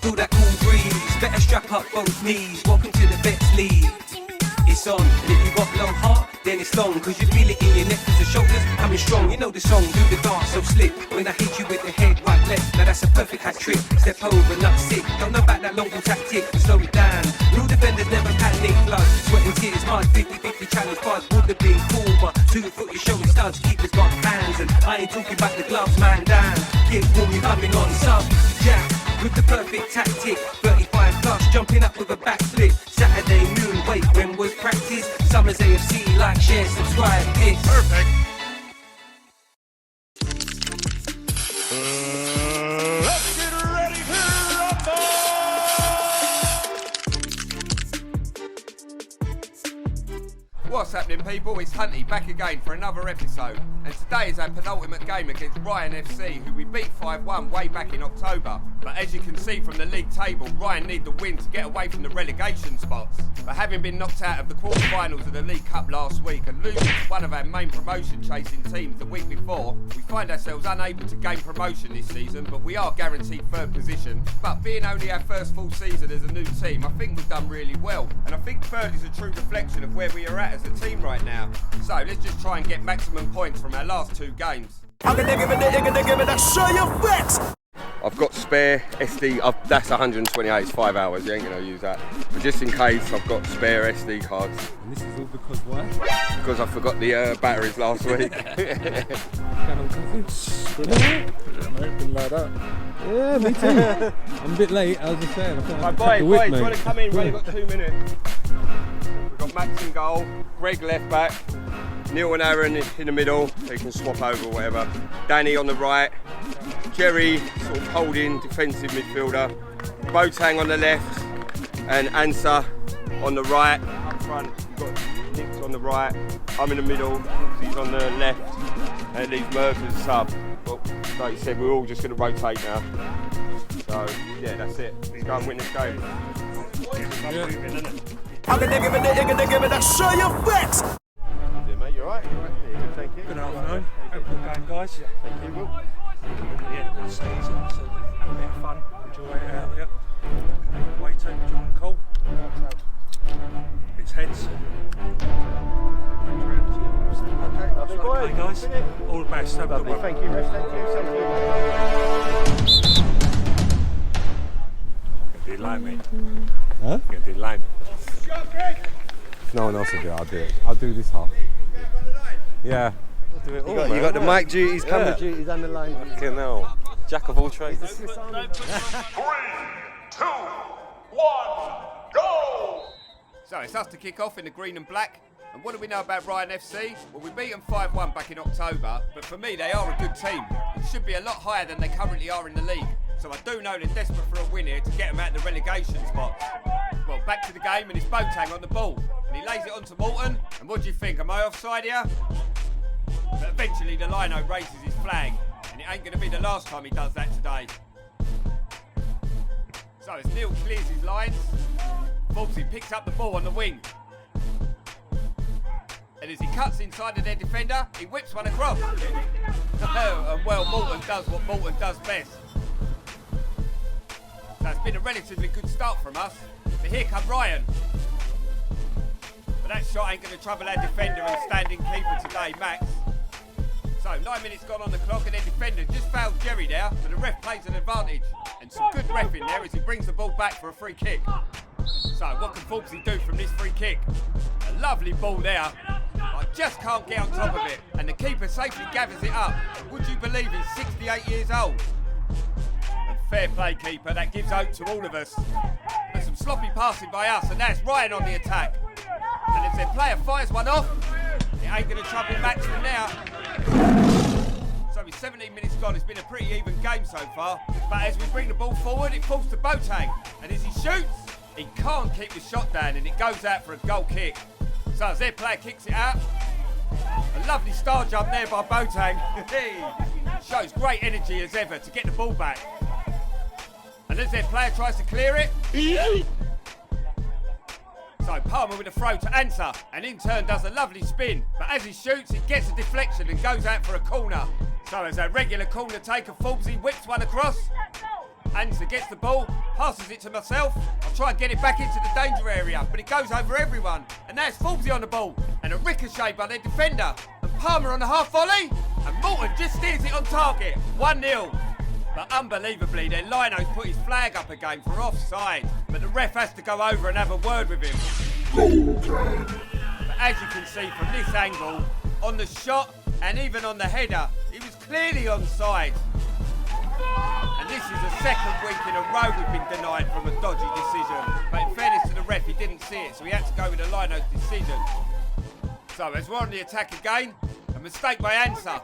feel that cool breeze. Better strap up both knees. Welcome to the Vets League. It's on, and if you got long heart, then it's long. Cause you feel it in your neck, cause the shoulders coming strong. You know the song, do the dance so slick. When I hit you with the head right left, now that's a perfect hat trick. Step over, not sick, don't know about that long ball tactic. Slow it down, real defenders never panic. Blood, sweat and tears, mud, 50-50 challenge. Buzz would have been cool, but 2 foot your showing studs. Keepers got hands, and I ain't talking about the gloves, man down. Get warm, you coming on sub, jack. With the perfect tactic, 35 plus, jumping up with a backflip. Saturday noon, wait, when was practice? SummersAFC, like, share, subscribe, it's perfect. Let's get ready to rumble! What's happening, people? It's Hunty back again for another episode, and today is our penultimate game against Ryan FC, who we beat 5-1 way back in October. But as you can see from the league table, Ryan need the win to get away from the relegation spots. But having been knocked out of the quarter-finals of the League Cup last week and losing to one of our main promotion-chasing teams the week before, we find ourselves unable to gain promotion this season, but we are guaranteed third position. But being only our first full season as a new team, I think we've done really well, and I think third is a true reflection of where we are at as a team right now. So let's just try and get maximum points from our last 2 games. I've got spare SD, that's 128, it's 5 hours, you ain't going to use that. But just in case, I've got spare SD cards. And this is all because why? Because I forgot the batteries last week. Been like that. Yeah, me too. I'm a bit late, I was just saying. Right, boys, do you want to come in? We've only got 2 minutes. We've got Max in goal, Greg left back, Neil and Aaron in the middle, so you can swap over or whatever. Danny on the right, Jerry sort of holding defensive midfielder, Boateng on the left, and Ansa on the right. Up front, you've got Nick's on the right, I'm in the middle, he's on the left, and it leaves Merv as a sub. But like you said, we're all just going to rotate now. So, yeah, that's it. Let's go and win this game. I'm gonna give it a show your facts. Yeah, mate, you alright? Yeah, good, thank you. Good afternoon. Hope you're going, guys. Thank you, Will. At the end of the season, so have a bit of fun, enjoy it out there. Way too John Cole. It's heads. Okay, guys. All the best. Have a good one. Thank you, Ref. Thank you. You're gonna do me. Huh? You're gonna do lame. If no one else will do it, I'll do it. I'll do this half. Yeah. I'll do it all, you got the mic duties, camera duties, and the line. Fucking hell. Jack of all trades. 3, 2, 1, go! So it's us to kick off in the green and black. And what do we know about Ryan FC? Well, we beat them 5-1 back in October, but for me they are a good team. It should be a lot higher than they currently are in the league. So I do know they're desperate for a win here to get them out of the relegation spots. Well, back to the game, and it's Boateng on the ball. And he lays it on to Morton. And what do you think? Am I offside here? But eventually the lino raises his flag. And it ain't going to be the last time he does that today. So as Neil clears his lines, Forbesy picks up the ball on the wing. And as he cuts inside of their defender, he whips one across. And well, Morton does what Morton does best. So it's been a relatively good start from us. But here come Ryan. But that shot ain't going to trouble our defender and standing keeper today, Max. So 9 minutes gone on the clock and their defender just fouled Jerry there, so the ref plays an advantage. And some good ref in there as he brings the ball back for a free kick. So what can Forbesy do from this free kick? A lovely ball there. I just can't get on top of it. And the keeper safely gathers it up. Would you believe he's 68 years old? And fair play, keeper. That gives hope to all of us. There's some sloppy passing by us, and that's Ryan on the attack. And if their player fires one off, it ain't going to trouble Max from now. So with 17 minutes gone, it's been a pretty even game so far. But as we bring the ball forward, it falls to Boateng. And as he shoots, he can't keep the shot down, and it goes out for a goal kick. So as their player kicks it out, a lovely star jump there by Boateng. Shows great energy as ever to get the ball back. And as their player tries to clear it, so Palmer with a throw to Ansa, and in turn does a lovely spin. But as he shoots, it gets a deflection and goes out for a corner. So as our regular corner taker, Forbesy whips one across. Ansa gets the ball, passes it to myself. I'll try and get it back into the danger area, but it goes over everyone. And now it's Forbesy on the ball, and a ricochet by their defender. And Palmer on the half volley, and Morton just steers it on target. 1-0. But unbelievably, their lino's put his flag up again for offside. But the ref has to go over and have a word with him. But as you can see from this angle, on the shot and even on the header, he was clearly onside. And this is the second week in a row we've been denied from a dodgy decision. But in fairness to the ref, he didn't see it, so he had to go with the lino's decision. So as we're on the attack again, a mistake by Ansa.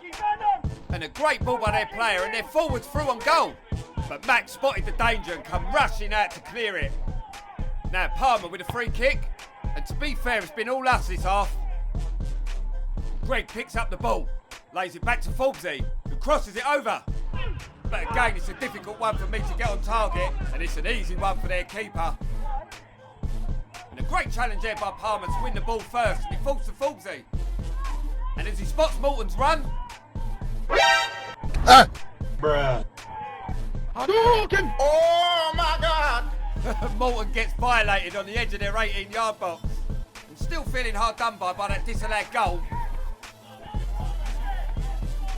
And a great ball by their player, and they're forwards through on goal. But Max spotted the danger and come rushing out to clear it. Now Palmer with a free kick, and to be fair, it's been all us this half. Greg picks up the ball, lays it back to Forbesy, who crosses it over. But again, it's a difficult one for me to get on target, and it's an easy one for their keeper. And a great challenge there by Palmer to win the ball first, and he falls to Forbesy. And as he spots Morton's run, Bruh. Oh my God! Morton gets violated on the edge of their 18-yard box. And still feeling hard done by that disallowed goal.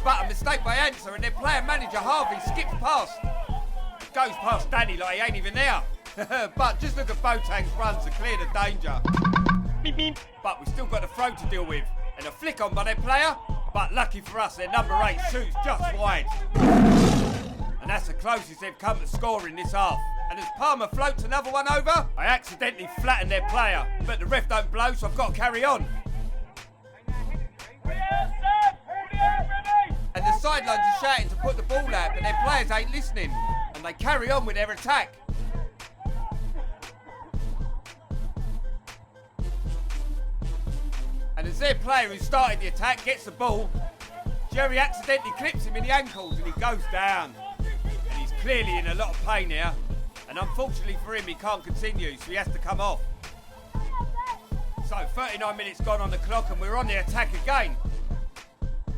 But a mistake by Ansa, and their player manager Harvey skips past. Goes past Danny like he ain't even there. But just look at Boateng's run to clear the danger. But we've still got a throw to deal with. And a flick on by their player. But lucky for us, their number 8 shoots just wide. And that's the closest they've come to scoring this half. And as Palmer floats another one over, I accidentally flatten their player. But the ref don't blow, so I've got to carry on. And the sidelines are shouting to put the ball out, but their players ain't listening. And they carry on with their attack. And as their player who started the attack gets the ball, Jerry accidentally clips him in the ankles and he goes down. And he's clearly in a lot of pain here. And unfortunately for him, he can't continue, so he has to come off. So 39 minutes gone on the clock and we're on the attack again.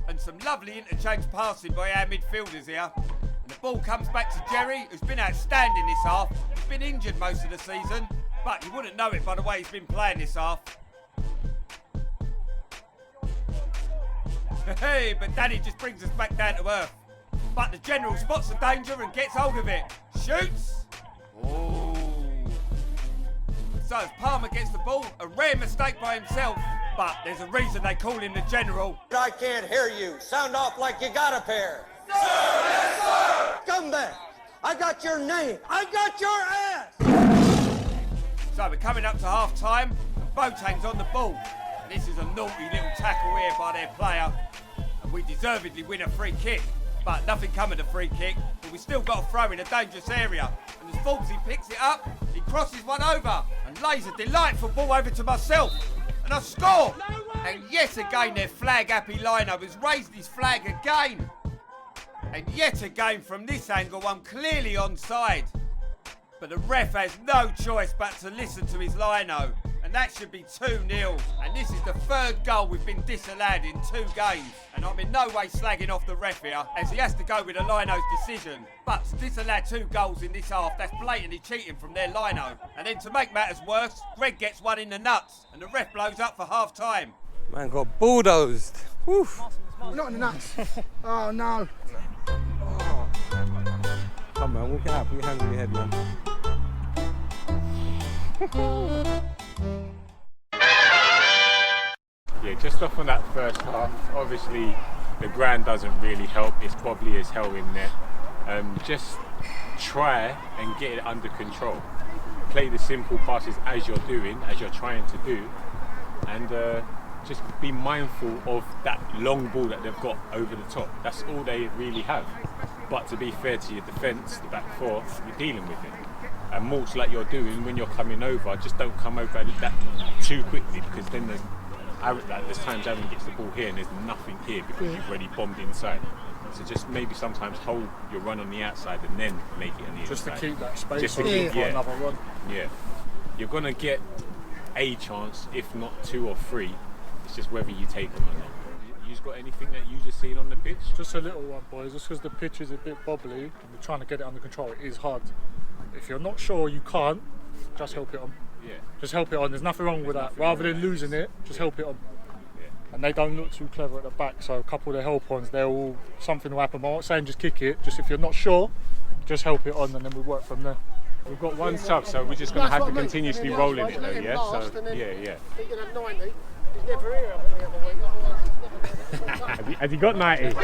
And some lovely interchange passing by our midfielders here. And the ball comes back to Jerry, who's been outstanding this half. He's been injured most of the season, but you wouldn't know it by the way he's been playing this half. Hey, but Danny just brings us back down to earth. But the general spots the danger and gets hold of it. Shoots. Oh. So as Palmer gets the ball, a rare mistake by himself. But there's a reason they call him the general. I can't hear you. Sound off like you got a pair. Sir, yes, sir! Come back. I got your name. I got your ass! So we're coming up to half time, and Boateng's on the ball. And this is a naughty little tackle here by their player. And we deservedly win a free kick. But nothing come of the free kick, but we still got a throw in a dangerous area. And as Forbesy picks it up, he crosses one over and lays a delightful ball over to myself. And I score! And yet again their flag-happy liner has raised his flag again. And yet again from this angle I'm clearly onside. But the ref has no choice but to listen to his lino. And that should be 2-0. And this is the third goal we've been disallowed in 2 games. And I'm in no way slagging off the ref here, as he has to go with the lino's decision. But to disallow 2 goals in this half, that's blatantly cheating from their lino. And then to make matters worse, Greg gets one in the nuts, and the ref blows up for half time. Man got bulldozed. Woo. Not in the nuts. Oh no. Oh. Come man, walk it out, put your hands on your head, man. Yeah, just off on that first half, obviously the ground doesn't really help, it's probably as hell in there. Just try and get it under control. Play the simple passes as you're doing, as you're trying to do, and just be mindful of that long ball that they've got over the top. That's all they really have. But to be fair to your defence, the back four, you're dealing with it. And mulch like you're doing when you're coming over, just don't come over that too quickly, because then there's times Aaron gets the ball here and there's nothing here because you've already bombed inside. So just maybe sometimes hold your run on the outside and then make it on the inside. Just to keep that space Just to for keep, another run. Yeah. You're going to get a chance, if not 2 or 3. It's just whether you take them or not. You've got anything that you just seen on the pitch? Just a little one, boys. Just because the pitch is a bit bobbly and we're trying to get it under control, it is hard. If you're not sure you can't, just help it on. Yeah. Just help it on. There's nothing wrong with that. Rather than losing it, just help it on. Yeah. And they don't look too clever at the back, so a couple of the help-ons, they're all something will happen. I'm not saying just kick it, just if you're not sure, just help it on and then we work from there. We've got one sub, so we're just going to have to continuously roll in it though, yeah? So, yeah. He can have 90. He's never here every other week, otherwise he's never going to. Has he got 90? It's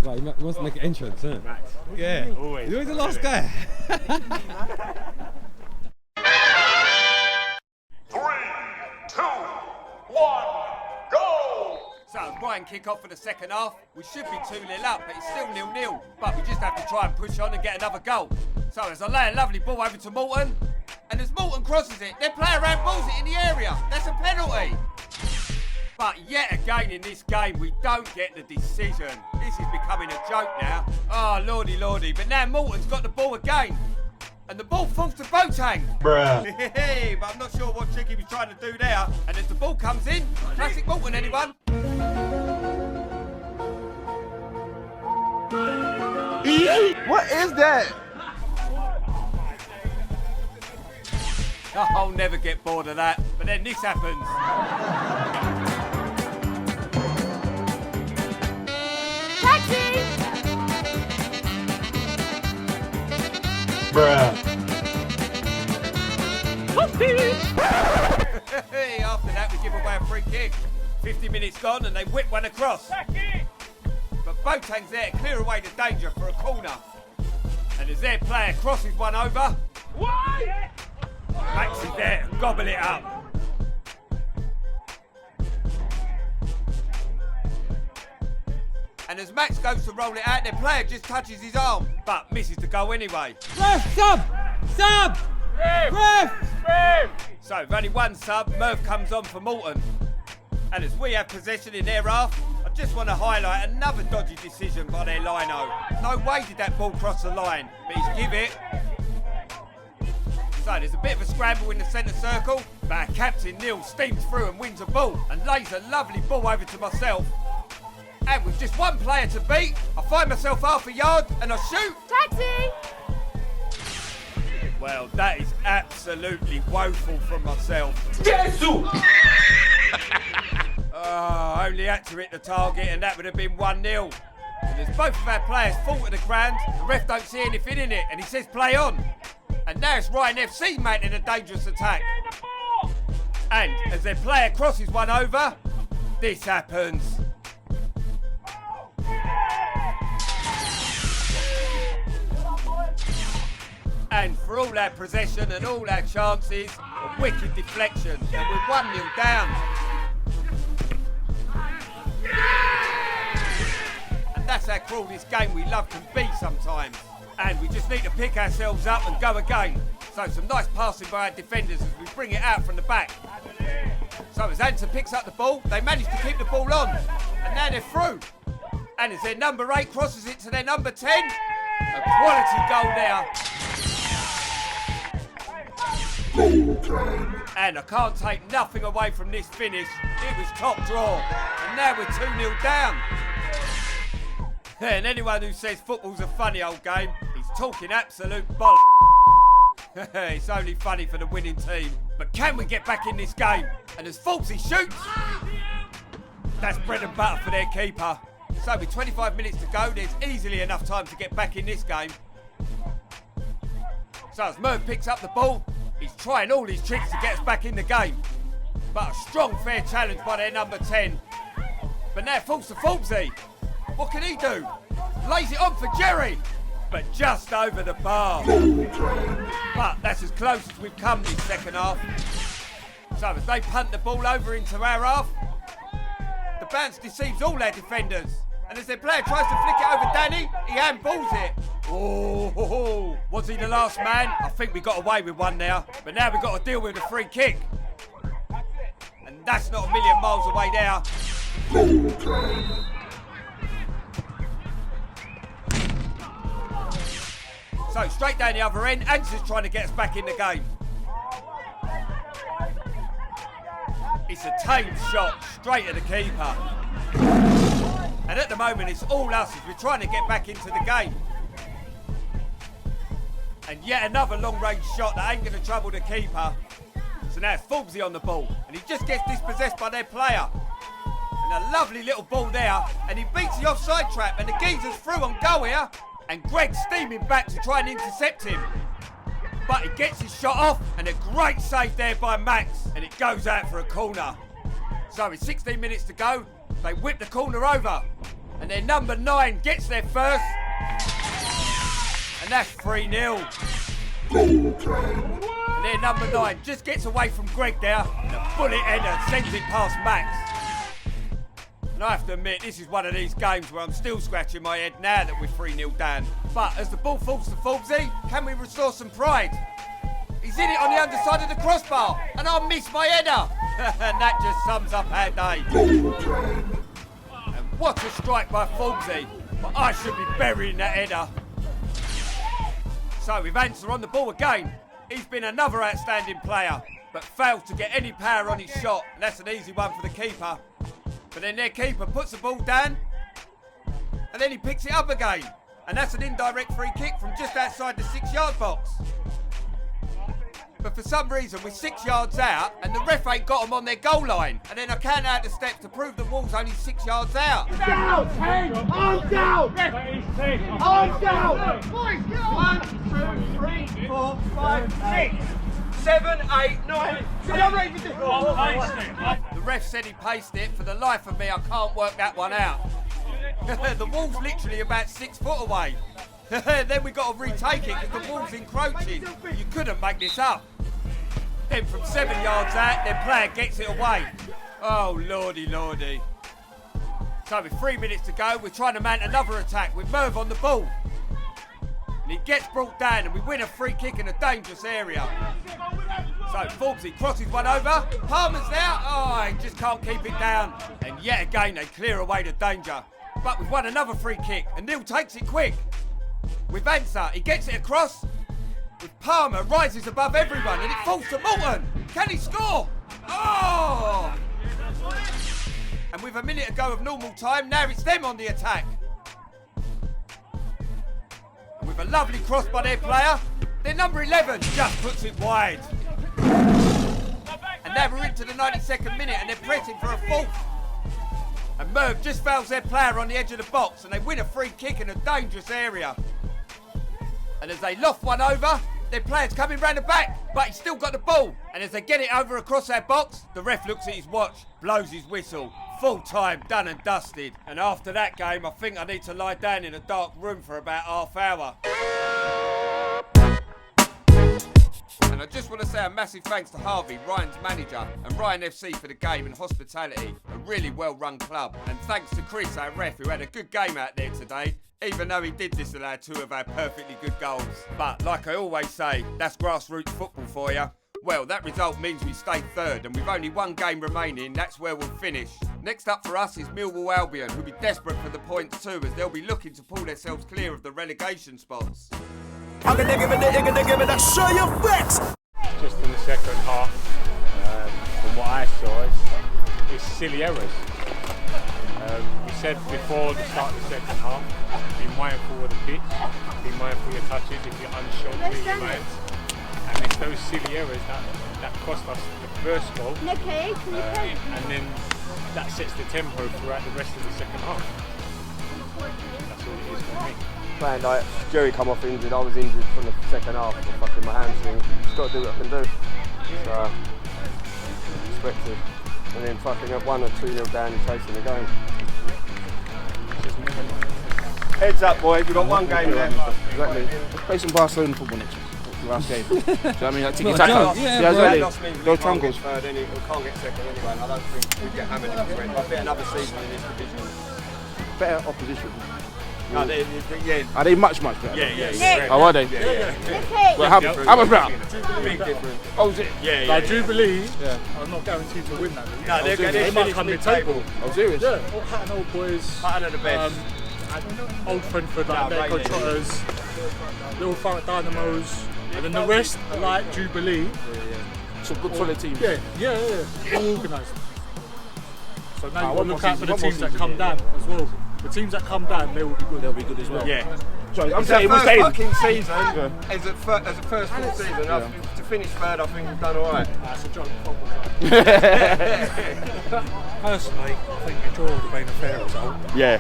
like he wants to make an entrance, isn't it? Max. Yeah. Always. He's always the last guy. 3, 2, 1, go! So as Brian kick off for the second half, we should be 2-0 up, but it's still 0-0. But we just have to try and push on and get another goal. So as I lay a lovely ball over to Morton, and as Morton crosses it, their player handballs it in the area. That's a penalty. But yet again in this game, we don't get the decision. This is becoming a joke now. Oh, lordy, lordy. But now Morton's got the ball again. And the ball falls to Boateng. Bruh. But I'm not sure what trick he was trying to do there. And as the ball comes in, classic Morton, anyone? What is that? I'll never get bored of that. But then this happens. Taxi! Bruh. After that, we give away a free kick. 50 minutes gone and they whip one across. But Boateng's there to clear away the danger for a corner. And as their player crosses one over, Max is there to gobble it up. And as Max goes to roll it out, their player just touches his arm, but misses the goal anyway. Ref, sub! Sub! Ref! So with only one sub, Merv comes on for Morton. And as we have possession in their half, I just want to highlight another dodgy decision by their lino. No way did that ball cross the line, but he's give it. So there's a bit of a scramble in the centre circle, but our captain Neil steams through and wins a ball and lays a lovely ball over to myself. And with just one player to beat, I find myself half a yard and I shoot. Taxi! Well, that is absolutely woeful from myself. Only had to hit the target and that would have been 1-0. And as both of our players fall to the ground, the ref don't see anything in it and he says play on. And now it's Ryan FC mounting a dangerous attack. And as their player crosses one over, this happens. And for all our possession and all our chances, a wicked deflection, and we're 1-0 down. And that's how cruel this game we love can be sometimes. And we just need to pick ourselves up and go again. So some nice passing by our defenders as we bring it out from the back. So as Anta picks up the ball, they manage to keep the ball on. And now they're through. And as their number 8 crosses it to their number 10, a quality goal there. And I can't take nothing away from this finish. It was top draw. And now we're 2-0 down. And anyone who says football's a funny old game, he's talking absolute bollocks. It's only funny for the winning team. But can we get back in this game? And as Fulpsy shoots, that's bread and butter for their keeper. So with 25 minutes to go, there's easily enough time to get back in this game. So as Merv picks up the ball, he's trying all his tricks to get us back in the game. But a strong, fair challenge by their number 10. But now falls to Fulpsy. What can he do? Lays it on for Jerry, but just over the bar. But that's as close as we've come this second half. So as they punt the ball over into our half, the bounce deceives all their defenders. And as their player tries to flick it over Danny, he handballs it. Oh, was he the last man? I think we got away with one now. But now we've got to deal with a free kick. And that's not a million miles away there. So straight down the other end, Answer's trying to get us back in the game. It's a tame shot straight at the keeper. And at the moment, it's all us as we're trying to get back into the game. And yet another long-range shot that ain't going to trouble the keeper. So now it's Forbesy on the ball, and he just gets dispossessed by their player. And a lovely little ball there, and he beats the offside trap, and the geezer's through on goal here, and Greg's steaming back to try and intercept him. But he gets his shot off, and a great save there by Max, and it goes out for a corner. So with 16 minutes to go, they whip the corner over, and their number 9 gets there first, and that's 3-0. And their number 9 just gets away from Greg there, and a bullet header sends it past Max. And I have to admit, this is one of these games where I'm still scratching my head now that we're 3-0 down. But as the ball falls to Forbesy, can we restore some pride? He's in it on the underside of the crossbar, and I miss my header. And that just sums up our day. And what a strike by Forbesy, but I should be burying that header. So with Answer on the ball again, he's been another outstanding player, but failed to get any power on his shot, and that's an easy one for the keeper. But then their keeper puts the ball down, and then he picks it up again. And that's an indirect free kick from just outside the 6-yard box. But for some reason, we're 6 yards out, and the ref ain't got them on their goal line. And then I count out the steps to prove the wall's only 6 yards out. Down! 10! Arms down! Arms down! Boys, get on! 1, 2, 3, 4, 5, 6, 7, 8, 9. The ref said he paced it. For the life of me, I can't work that one out. The wall's literally about 6 foot away. Then we got to retake it because the wall's encroaching. You couldn't make this up. Then from 7 yards out, their player gets it away. Oh, lordy, lordy. So with 3 minutes to go, we're trying to mount another attack with Merv on the ball. And he gets brought down, and we win a free kick in a dangerous area. So Forbesy crosses one over. Palmer's there. Oh, he just can't keep it down. And yet again, they clear away the danger. But we've won another free kick, and Neil takes it quick. With Answer, he gets it across. With Palmer, rises above everyone, and it falls to Morton. Can he score? Oh! And with a minute to go of normal time, now it's them on the attack. And with a lovely cross by their player, their number 11 just puts it wide. And now we're into the 92nd minute, and they're pressing for a fourth. And Merv just fouls their player on the edge of the box, and they win a free kick in a dangerous area. And as they loft one over, their player's coming round the back, but he's still got the ball. And as they get it over across our box, the ref looks at his watch, blows his whistle. Full time, done and dusted. And after that game, I think I need to lie down in a dark room for about half hour. And I just want to say a massive thanks to Harvey, Ryan's manager, and Ryan FC for the game and hospitality. A really well-run club. And thanks to Chris, our ref, who had a good game out there today, even though he did disallow 2 of our perfectly good goals. But like I always say, that's grassroots football for you. Well, that result means we stay third, and with only 1 game remaining, that's where we'll finish. Next up for us is Millwall Albion, who'll be desperate for the points too, as they'll be looking to pull themselves clear of the relegation spots. Show your facts. Just in the second half, from what I saw, it's silly errors. We said before the start of the second half, be mindful of the pitch, be mindful of your touches. If you're unsure, clear your mind. And it's those silly errors that cost us the first goal. And then that sets the tempo throughout the rest of the second half. That's all it is for me. Playing like Jerry come off injured, I was injured from the second half with fucking my hamstring. Just got to do what I can do. So, expected. And then fucking have 1 or 2-0 down and chasing the game. Heads up, boys, we've got 1 game left. Exactly. Let's play some Barcelona football next week. Last game. Do you know what I mean? Like tiki-taka. Go Tangos. Then we can't get second anyway, and I don't think we get hammered if we win. I bet another season in this division. Better opposition. No, yeah. Are they much better? Yeah. How are they? Yeah. Well, how much better? Big difference. Oh, is it? Yeah. Like Jubilee, I'm not guaranteed to win that. No, they might come mid-table. Oh, serious? Yeah, all Hatton Old boys. Hatton are the best. Old Brentford, like Deco Trotters, Little Thurrock Dynamos, and then the rest are like Jubilee. Some good solid teams. Yeah. All organised. So now you've got to look out for the teams that come down as well. The teams that come down, they will be good. They'll be good as well. Yeah. So I'm It's saying our we're first saying. fucking season as a first full season. To finish third, I think we've done all right. That's a joke. Personally, I think the draw would have been a fair result. Yeah.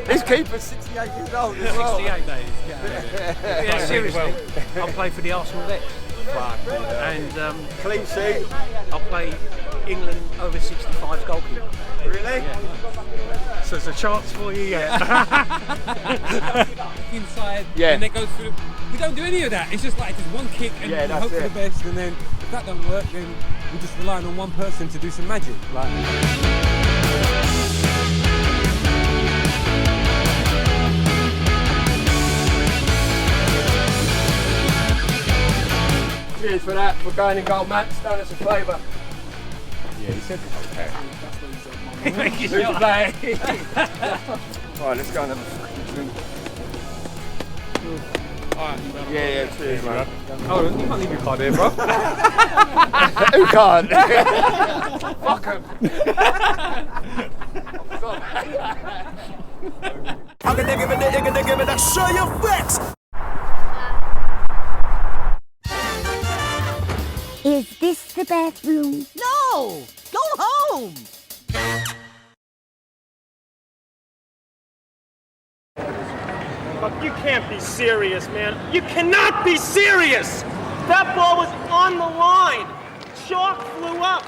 His keeper's 68 years old as well. 68 days. Yeah, seriously. I'll play for the Arsenal Vets. And clean sheet. I'll play England over 65s goalkeeper. Really? Yeah. So there's a chance for you, yeah. Inside, Yeah. and it goes through. We don't do any of that. It's just like just one kick and we that's hope for the best. And then if that doesn't work, then we're just relying on one person to do some magic. Like. Cheers for that, for going in goal, Matt's done us a favour. Yeah, he said okay. Who's playing? Alright, let's go and have a fucking drink. Yeah, cheers, man. Oh, you can't leave your card here, bro. Who can't? Fuck him. I'm gonna give it that show your facts. Is this the bathroom? No! Go home! You can't be serious, man. You cannot be serious! That ball was on the line. Chalk flew up.